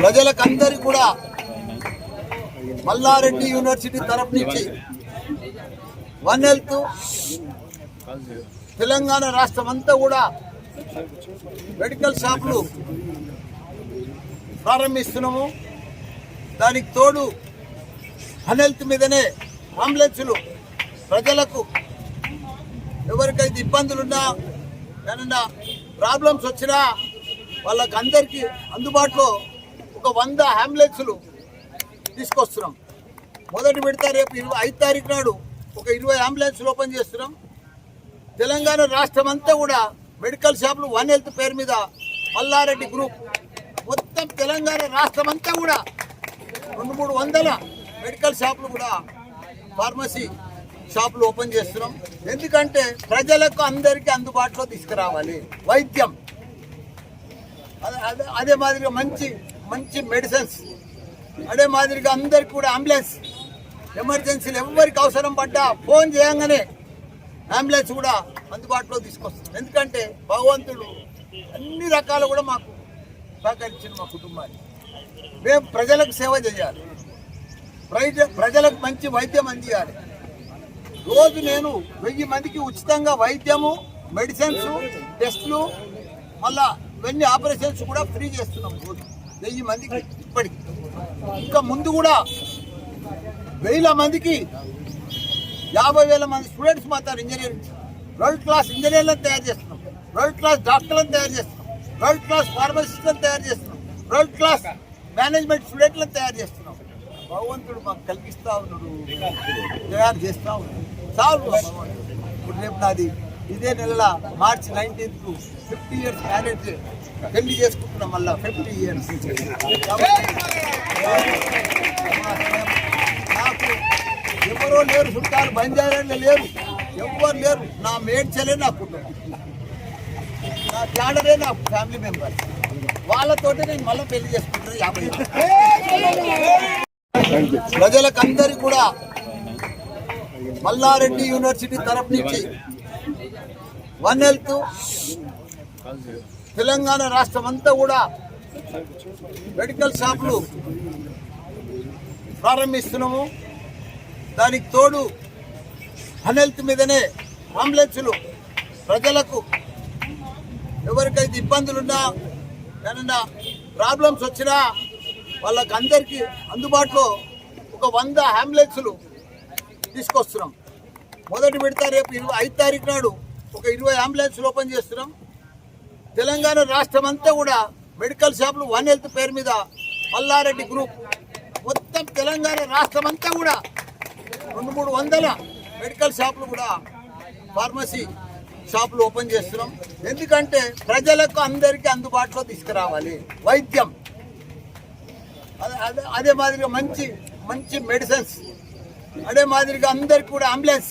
ప్రజలకందరికీ కూడా మల్లారెడ్డి యూనివర్సిటీ తరఫు నుంచి వన్ హెల్త్ తెలంగాణ రాష్ట్రం అంతా కూడా మెడికల్ షాపులు ప్రారంభిస్తున్నాము. దానికి తోడు వన్ హెల్త్ మీదనే అంబులెన్సులు ప్రజలకు ఎవరికైతే ఇబ్బందులున్నా ఏమన్నా ప్రాబ్లమ్స్ వచ్చినా వాళ్ళకి అందరికీ అందుబాటులో ఒక 100 అంబులెన్సులు తీసుకొస్తున్నాం. మొదటి విడత రేపు 5 తారీఖు నాడు ఒక 20 అంబులెన్సులు ఓపెన్ చేస్తున్నాం. తెలంగాణ రాష్ట్రం అంతా కూడా మెడికల్ షాపులు వన్ హెల్త్ పేరు మీద మల్లారెడ్డి గ్రూప్ మొత్తం తెలంగాణ రాష్ట్రం అంతా కూడా 200-300 మెడికల్ షాపులు కూడా ఫార్మసీ షాపులు ఓపెన్ చేస్తున్నాం. ఎందుకంటే ప్రజలకు అందరికీ అందుబాటులో తీసుకురావాలి వైద్యం. అదే మాదిరిగా మంచి మెడిసిన్స్, అదే మాదిరిగా అందరికి కూడా అంబులెన్స్ ఎమర్జెన్సీలు ఎవరికి అవసరం పడ్డా ఫోన్ చేయంగానే అంబులెన్స్ కూడా అందుబాటులో తీసుకొస్తాం. ఎందుకంటే భగవంతుడు అన్ని రకాలు కూడా మాకు సహకరించిన మా కుటుంబాన్ని. మేము ప్రజలకు సేవ చేయాలి, ప్రజలకు మంచి వైద్యం అందియాలి. రోజు నేను 1000 మందికి ఉచితంగా వైద్యము, మెడిసిన్స్, టెస్టులు, మళ్ళా ఇవన్నీ ఆపరేషన్స్ కూడా ఫ్రీ చేస్తున్నాం. రోజు 1000 మందికి ఇప్పటికి. ఇంకా ముందు కూడా 1000 మందికి 50,000 మంది స్టూడెంట్స్ మాత్రం ఇంజనీరింగ్ వరల్డ్ క్లాస్ ఇంజనీర్లను తయారు చేస్తున్నాం, వరల్డ్ క్లాస్ డాక్టర్లను తయారు చేస్తున్నాం, వరల్డ్ క్లాస్ ఫార్మసిస్టులను తయారు చేస్తున్నాం, వరల్డ్ క్లాస్ మేనేజ్మెంట్ స్టూడెంట్లను తయారు చేస్తున్నాం. భగవంతుడు మాకు కల్పిస్తూ ఉన్నాడు, తయారు చేస్తూ ఉన్నాడు. చాలు ఇప్పుడు రేపు నాది ఇదే నెల మార్చి 19th 50 years మ్యారేజ్ పెళ్లి చేసుకుంటున్నాం. మళ్ళీ 50 years నాకు ఎవరో లేరు, చుట్టాలు బంజారాలో లేరు, ఎవ్వరు లేరు. నా మేడ్చలే నా కుటుంబం, నా క్యాడరే నా ఫ్యామిలీ మెంబర్. వాళ్ళతోటి నేను మళ్ళీ పెళ్లి చేసుకుంటున్నాను. 50 ప్రజలకందరికీ కూడా మల్లారెడ్డి యూనివర్సిటీ తరఫు నుంచి వన్ హెల్త్ తెలంగాణ రాష్ట్రం అంతా కూడా మెడికల్ షాపులు ప్రారంభిస్తున్నాము. దానికి తోడు వన్ హెల్త్ మీదనే అంబులెన్సులు ప్రజలకు ఎవరికైతే ఇబ్బందులున్నా ఏమన్నా ప్రాబ్లమ్స్ వచ్చినా వాళ్ళకి అందరికీ అందుబాటులో ఒక 100 అంబులెన్సులు తీసుకొస్తున్నాం. మొదటి విడత రేపు 5 తారీఖు నాడు ఒక 20 అంబులెన్సులు ఓపెన్ చేస్తున్నాం. తెలంగాణ రాష్ట్రం అంతా కూడా మెడికల్ షాపులు వన్ హెల్త్ పేరు మీద మల్లారెడ్డి గ్రూప్ మొత్తం తెలంగాణ రాష్ట్రం అంతా కూడా 200-300 మెడికల్ షాపులు కూడా ఫార్మసీ షాపులు ఓపెన్ చేస్తున్నాం. ఎందుకంటే ప్రజలకు అందరికీ అందుబాటులో తీసుకురావాలి వైద్యం. అదే మాదిరిగా మంచి మెడిసిన్స్, అదే మాదిరిగా అందరికి కూడా అంబులెన్స్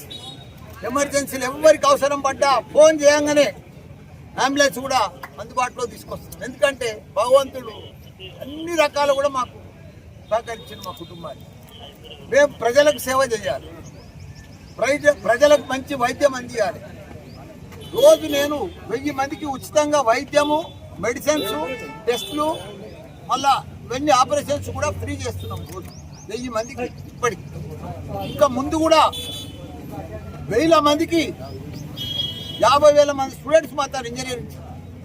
ఎమర్జెన్సీలు ఎవరికి అవసరం పడ్డా ఫోన్ చేయంగానే అంబులెన్స్ కూడా అందుబాటులో తీసుకొస్తాం. ఎందుకంటే భగవంతుడు అన్ని రకాలు కూడా మాకు సహకరించిన మా కుటుంబాన్ని. మేము ప్రజలకు సేవ చేయాలి, ప్రజలకు మంచి వైద్యం అందియాలి. రోజు నేను 1000 మందికి ఉచితంగా వైద్యము, మెడిసిన్స్, టెస్టులు, మళ్ళా ఇవన్నీ ఆపరేషన్స్ కూడా ఫ్రీ చేస్తున్నాం. రోజు 1000 మందికి ఇప్పటికి. ఇంకా ముందు కూడా 1000 మందికి 50,000 మంది స్టూడెంట్స్ మాత్రం ఇంజనీరింగ్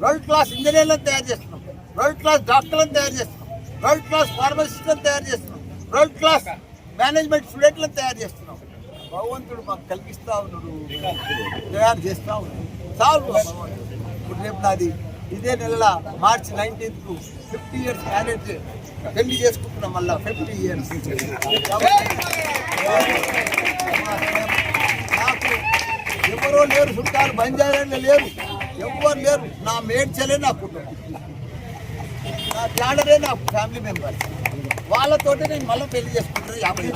వరల్డ్ క్లాస్ ఇంజనీర్లను తయారు చేస్తున్నాం, వరల్డ్ క్లాస్ డాక్టర్లను తయారు చేస్తున్నాం, వరల్డ్ క్లాస్ ఫార్మసిస్టులను తయారు చేస్తున్నాం, వరల్డ్ క్లాస్ మేనేజ్మెంట్ స్టూడెంట్లను తయారు చేస్తున్నాం. భగవంతుడు మాకు కల్పిస్తూ ఉన్నాడు, తయారు చేస్తూ ఉన్నాడు. చాలు ఇప్పుడు రేపు నాది ఇదే నెల మార్చి 19th 50 years మ్యారేజ్ పెళ్లి చేసుకుంటున్నాం. మళ్ళీ 50 years నాకు ఎవరో లేరు, చుట్టాలు బంజారాలో లేరు, ఎవ్వరు లేరు. నా మేడ్చలే నా కుటుంబం, నా క్యాడరే నా ఫ్యామిలీ మెంబర్. వాళ్ళతోటి నేను మళ్ళీ పెళ్లి చేసుకుంటున్నాను. 50